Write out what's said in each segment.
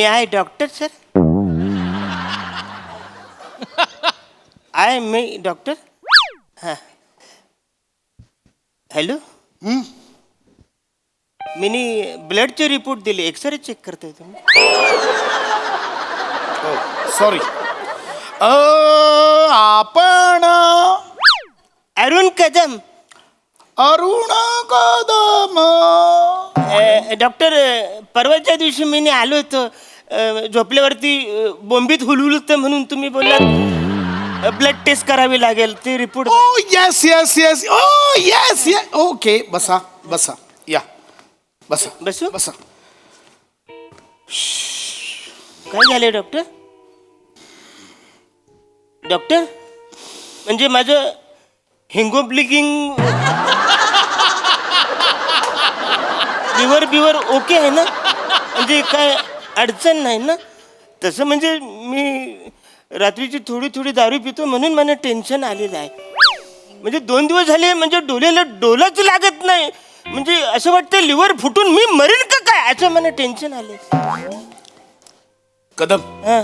May I doctor sir I may doctor हां hello मी ब्लडचे report दिले x ray check करताय तुम्ही सॉरी आपण अरुण कदम अरुण कदम डॉक्टर परवाच्या दिवशी मी आलो होतो झोपल्यावरती बोंबीत हुलहुलतं म्हणून तुम्ही बोललात ब्लड टेस्ट करावी लागेल ते रिपोर्ट ओ येस येस येस ओ येस येस ओके बसा बसा या बसा बसू बसा काय झाले डॉक्टर डॉक्टर म्हणजे माझं हिंगोब्लिकिंग लिव्हर ओके आहे ना म्हणजे काय अडचण नाही ना तसं म्हणजे मी रात्रीची थोडी दारू पितो म्हणून मला टेन्शन आलेलं आहे म्हणजे 2 दिवस झाले म्हणजे डोल्याला डोलाच लागत नाही म्हणजे असं वाटतं लिव्हर फुटून मी मरेन का काय असं मला टेन्शन आले कदम हां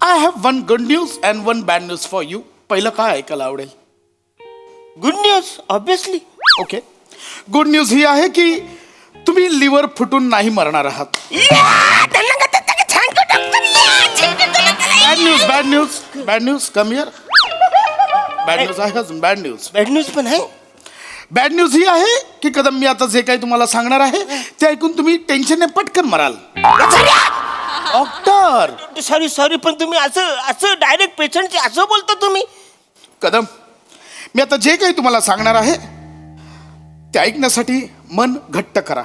I have one good news and one bad news for you पहिलं काय ऐकायला आवडेल good news obviously okay good news ही आहे की तुम्ही लिव्हर फुटून नाही मरणार आहात bad news come here bad news आहे अजून बॅड न्यूज पण आहे बॅड न्यूज ही आहे की कदम मी आता जे काही तुम्हाला सांगणार आहे ते ऐकून तुम्ही टेन्शनने पटकन मराल डॉक्टर सॉरी पण तुम्ही असं डायरेक्ट पेशंटचे असं बोलता तुम्ही कदम मी आता जे काही तुम्हाला सांगणार आहे ते ऐकण्यासाठी मन घट्ट करा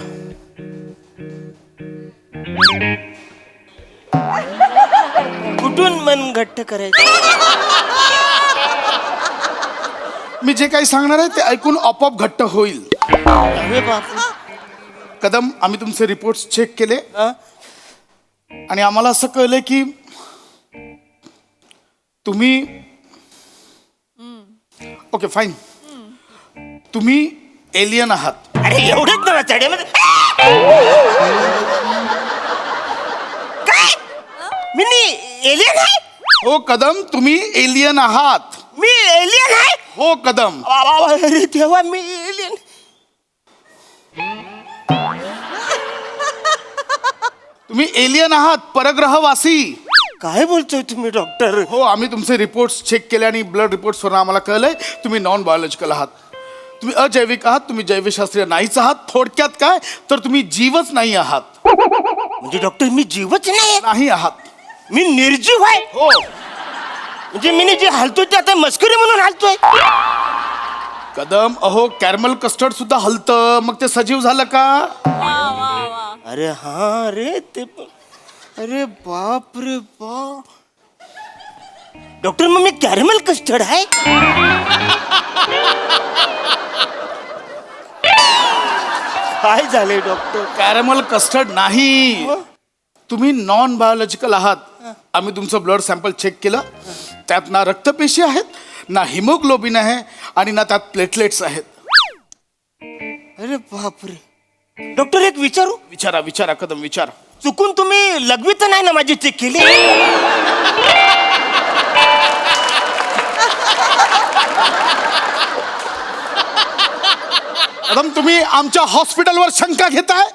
कुठून मन घट्ट करायचं मी जे काही सांगणार आहे ते ऐकून आपोआप घट्ट होईल अरे बाप कदम आम्ही तुमचे रिपोर्ट्स चेक केले हं? आणि आम्हाला असं कळलं की तुम्ही ओके फाईन तुम्ही एलियन आहात अरे एवढंच ना चढ्यामध्ये काय मी एलियन आहे हो कदम तुम्ही एलियन आहात मी एलियन आहे हो कदम अरे तेव्हा मी एलियन तुम्ही एलियन आहात परग्रहवासी काय बोलतोय तुम्ही डॉक्टर हो आम्ही तुमचे रिपोर्ट्स चेक केले आणि ब्लड रिपोर्ट्सवरून आम्हाला कळलंय तुम्ही नॉन बायोलॉजिकल आहात तुम्ही अजैविक आहात तुम्ही जैवशास्त्रीय नाहीच आहात थोडक्यात काय तर तुम्ही जीवच नाही आहात म्हणजे डॉक्टर मी जीवच नाही आहात मी निर्जीव आहे हो म्हणजे मी जे हालतोय ते आता मस्करी म्हणून हालतोय कदम अहो कॅरमल कस्टर्ड सुद्धा हलतं मग ते सजीव झालं का अरे हा रे ते अरे बाप रे बाप डॉक्टर मग मी कॅरमल कस्टर्ड आहे काय झाले डॉक्टर कॅरमल कस्टर्ड नाही तुम्ही नॉन बायोलॉजिकल आहात आम्ही तुमचं ब्लड सॅम्पल चेक केलं त्यात ना रक्तपेशी आहेत ना हिमोग्लोबिन आहे आणि ना त्यात प्लेटलेट्स आहेत अरे बापरे डॉक्टर एक विचारू विचारा विचारा कदम विचारा चुकून तुम्ही लघवी तर नाही ना माझी चेक केली कदम तुम्ही आमच्या हॉस्पिटलवर शंका घेताय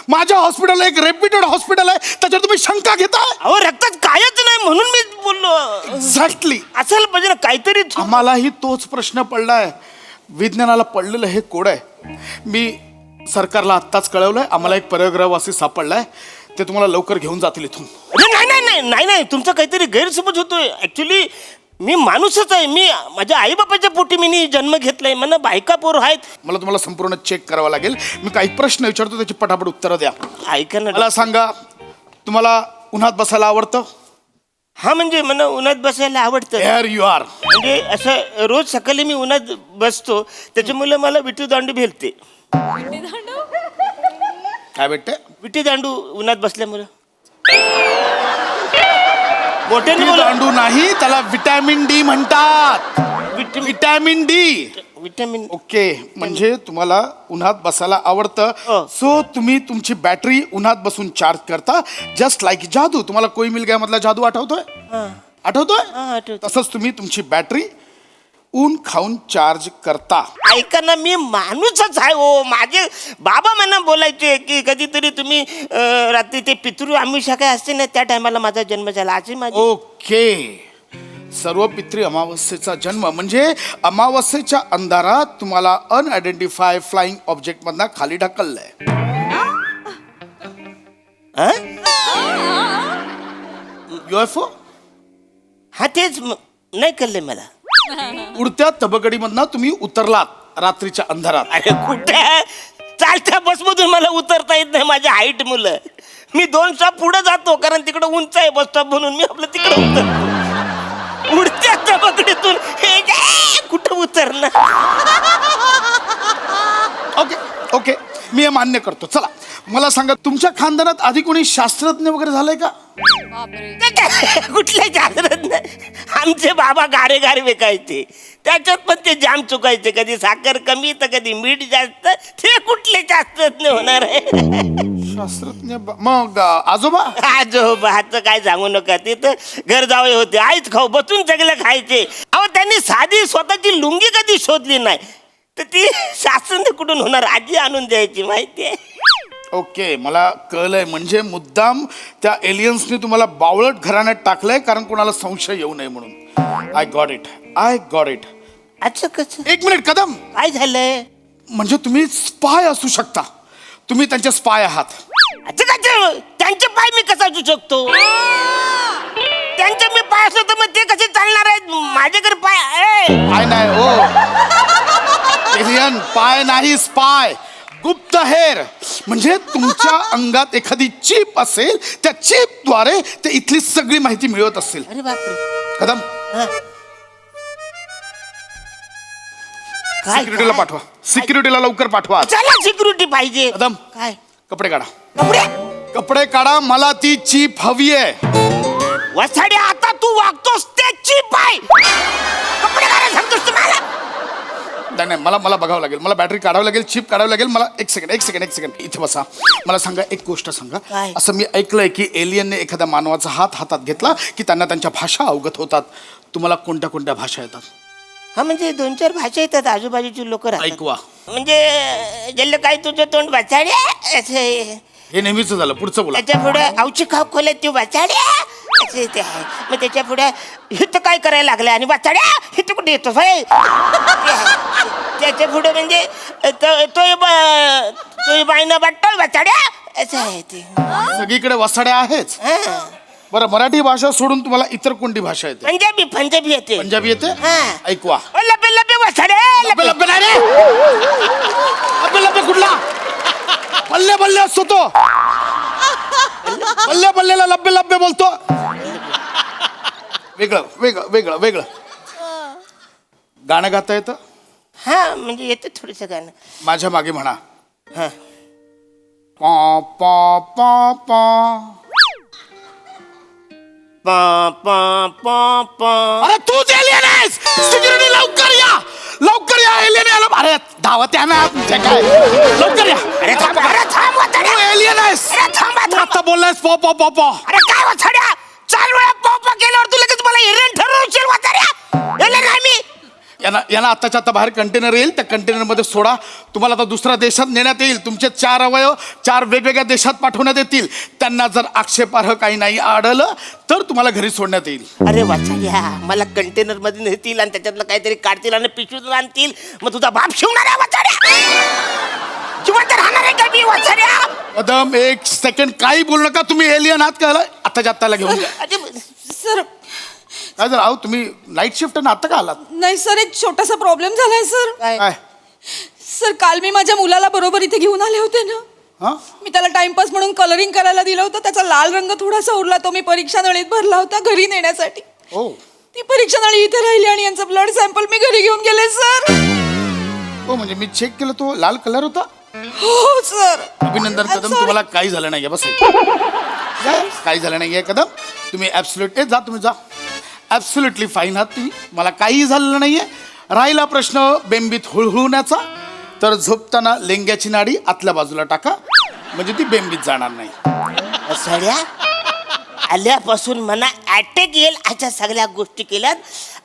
माझ्या हॉस्पिटल एक रेप्युटेड हॉस्पिटल आहे त्याच्यावर तुम्ही शंका घेताय अहो रक्तात कायच नाही म्हणून मी बोललो एक्झॅक्टली असायला पाहिजे ना काहीतरी आम्हालाही तोच प्रश्न पडलाय विज्ञानाला पडलेलं हे कोड आहे मी सरकारला आत्ताच कळवलंय आम्हाला एक परग्रहवासी सापडलाय ते तुम्हाला लवकर घेऊन जातील इथून नाही तुमचा काहीतरी गैरसमज होतोय ऍक्च्युली मी माणूसच आहे मी माझ्या आईबापाच्या पोटी मी जन्म घेतलाय मला बायका पोर आहेत मला तुम्हाला संपूर्ण चेक करावं लागेल मी काही प्रश्न विचारतो त्याची पटापट उत्तरं द्या ऐका ना मला सांगा तुम्हाला उन्हात बसायला आवडतं हा म्हणजे मला उन्हात बसायला आवडतं हेअर यू आर म्हणजे असं रोज सकाळी मी उन्हात बसतो त्याच्यामुळे मला विटी दांडू भेटते काय भेटते विटी दांडू उन्हात बसल्यामुळे मोठ्याने विटी बोला दांडू नाही त्याला विटॅमिन डी म्हणतात विटॅमिन डी विटॅमिन. ओके, म्हणजे तुम्हाला उन्हात बसायला हो. आवडतं, सो तुम्ही तुमची बॅटरी उन्हात बसून चार्ज करता, जस्ट लाईक जादू. तुम्हाला कोई मिल गया मधला जादू आठवतोय? आठवतोय? आठवतो. तसंच तुम्ही तुमची बॅटरी ऊन खाऊन चार्ज करता. ऐका ना, मी माणूसच आहे हो. माझे बाबा मला बोलायचे की कधीतरी तुम्ही रात्री ते पितृ आमिषा काय असते ना, त्या टायमाला माझा जन्म झाला. अशी माझी. ओके, सर्व पितृ अमावस्येचा जन्म म्हणजे अमावस्येच्या अंधारात तुम्हाला अनआयडेंटिफाय फ्लाइंग ऑब्जेक्ट मधनं खाली ढकललंय. UFO? हा तेच नाही कळले मला. उडत्या तबकडीमधनं तुम्ही उतरलात रात्रीच्या अंधारात. अरे कुठे चालत्या बसमधून मला उतरता येत नाही, माझ्या हाईट मुलं. मी 2 स्टॉप पुढे जातो कारण तिकडे उंच आहे बस स्टॉप म्हणून. मी आपलं तिकडे उतरतो. उडत्या तबकडीतून हे कुठं उतरणार? ओके ओके, मी हे मान्य करतो. चला मला सांगा, तुमच्या खानदानात आधी कोणी शास्त्रज्ञ वगैरे झालंय का? कुठले शास्त्रज्ञ? आमचे बाबा गारे गारे विकायचे, त्याच्यात पण ते जाम चुकायचे. कधी साखर कमी तर कधी मीठ जास्त. ते कुठले शास्त्रज्ञ होणार आहे? शास्त्रज्ञ मग आजोबा? आजोबाचं काय सांगू नका. ते तर घर जावे होते, आईच खाऊ बसून सगळं खायचे. अहो त्यांनी साधी स्वतःची लुंगी कधी शोधली नाही, तर ती शास्त्रज्ञ कुठून होणार? आजी आणून द्यायची, माहितीये. ओके, मला कळलंय. म्हणजे मुद्दाम त्या एलियन्सनी तुम्हाला बावळट घराण्यात टाकलंय कारण कोणाला संशय येऊ नये म्हणून. I got it, I got it. अच्छा, कसं? एक मिनिट कदम, काय झालंय? म्हणजे तुम्ही स्पाय असू शकता. तुम्ही त्यांचे स्पाय आहात. अच्छा, काय त्यांचे पाय मी कसा असू शकतो? त्यांचे मी पाय असलो तर मग ते कसे चालणार आहेत? माझ्याकडे पाय पाय नाही हो, एलियन पाय नाही, स्पाय, गुप्तहेर. म्हणजे तुमच्या अंगात एखादी चिप असेल, त्या चिपद्वारे ते इथली सगळी माहिती मिळवत असेल. अरे बापरे. कदम, काय सिक्युरिटीला काय? पाठवा, सिक्युरिटीला लवकर पाठवा. चला, सिक्युरिटी पाहिजे. कदम, काय कपडे काढा, कपडे? कपडे काढा, मला ती चिप हवी आहे. वसाडे, आता तू वागतोस त्याची पाय. कपडे घालायला सांगतोस तुम्हाला? नाही नाही, मला बघावं लागेल. मला बॅटरी काढावं लागेल, चिप काढावं लागेल. मला एक सेकंड इथे बसा. मला सांगा, एक गोष्ट सांगा. काय? असं मी ऐकलंय की एलियनने एखाद्या मानवाचा हात हातात घेतला की त्यांना त्यांच्या भाषा अवगत होतात. तुम्हाला कोणत्या कोणत्या भाषा येतात? हा, म्हणजे 2-4 भाषा येतात. आजूबाजूची लोक राहतात. ऐकवा. म्हणजे जल्ल काय तुझं तोंड वाचाड्या असं. हे नेहमीच झालं. पुढचं बोला. त्याच्या पुढे औची खाव खोल्यात तू वाचाड्या असं ते आहे. मग त्याच्या पुढे हिथं काय करायला लागलं आणि वाचाड्या हिथं कुठे येतो भाई. त्याच्या पुढे म्हणजे तो बाईनं बट्टल वाचाड्या असं आहे ते. सगळीकडे वसाड्या आहेच. हा. बरं, मराठी भाषा सोडून तुम्हाला इतर कोणती भाषा येते? पंजाबी येते. पंजाबी येते? हा. ऐकवा. लबे लबे वाचाड्या. लब्बे लब्बे नाही रे, लब्बे लब्बे कुठला? बल्ले बल्ले असतो तो. बल्ले बल्लेला लब्बे लब्बे बोलतो. वेगळं वेगळं वेगळं वेगळं. गाणं गाता येतं? हा, म्हणजे येतं थोडंसं गाणं. माझ्या मागे म्हणा. हा. पा पा पा पा. पा पा पा पा. अरे तूच एलियन आहेस. सिक्युरिटी लवकर या, लवकर या. एलियन आला. अरे धावत या ना तुमच्या काय, लवकर या. अरे थांब, अरे थांब वाचाड्या. तू एलियन आहेस. अरे थांब, तू आता बोललायस पॉ पॉ पॉ पॉ. अरे काय वाचाड्या, 4 वेळा पॉपा केल्यावर तू लगेच मला हिरण ठरवशील वाचाड्या? एले नाही मी. यांना आत्ताच्या आता बाहेर कंटेनर येईल, त्या कंटेनरमध्ये सोडा. तुम्हाला आता दुसऱ्या देशात नेण्यात येईल. तुमचे 4 अवयव 4 वेगवेगळ्या देशात पाठवण्यात येतील. त्यांना जर आक्षेपार्ह काही नाही आढळलं तर तुम्हाला घरी सोडण्यात येईल. अरे वाचाड्या, मला कंटेनर मध्ये नेतील आणि त्याच्यातलं काहीतरी काढतील आणि पिशवीत आणतील. मग तुझा बाप शिवणार आहे वाचाड्या? जिवंत राहणार आहे का मी वाचाड्या? कदम, एक सेकंड, काही बोलू नका. तुम्ही एलियन आहात कळलं? आत्ताच्या आत्ताला घेऊन जा. सर, काय झालं? अहो, तुम्ही नाईट शिफ्ट ना आता का आलात? नाही सर, एक छोटासा प्रॉब्लेम झालाय सर. काय? सर, काल मी माझ्या मुलाला बरोबर इथे घेऊन आले होते ना. हा? मी त्याला टाइमपास म्हणून कलरिंग करायला दिलं होतं. त्याचा लाल रंग थोडासा उरला, तो मी परीक्षा नळीत भरला होता घरी नेण्यासाठी. हो. ती परीक्षा नळी इथे राहिली आणि यांचं ब्लड सॅम्पल मी घरी घेऊन गेले सर. हो, म्हणजे मी चेक केलं, तो लाल कलर होता. हो सर. अभिनंदन कदम, sorry. तुम्हाला काही झालं नाहीये. बस काही झालं नाहीये कदम. तुम्ही ॲब्सोल्युटली जा, तुम्ही जा. ॲब्सोल्युटली फाईन आहात तुम्ही. मला काही झालेलं नाहीये. राहिला प्रश्न बेंबीत हुळहुळण्याचा, तर झोपताना लेंग्याची नाडी आतल्या बाजूला टाका, म्हणजे ती बेंबीत जाणार नाही. सड्या आल्यापासून मला अटॅक येईल अशा सगळ्या गोष्टी केल्यात.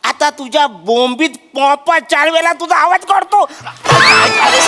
आता तुझ्या बोंबीत पॉपा 4 वेळा तुझा आवाज काढतो. अरे,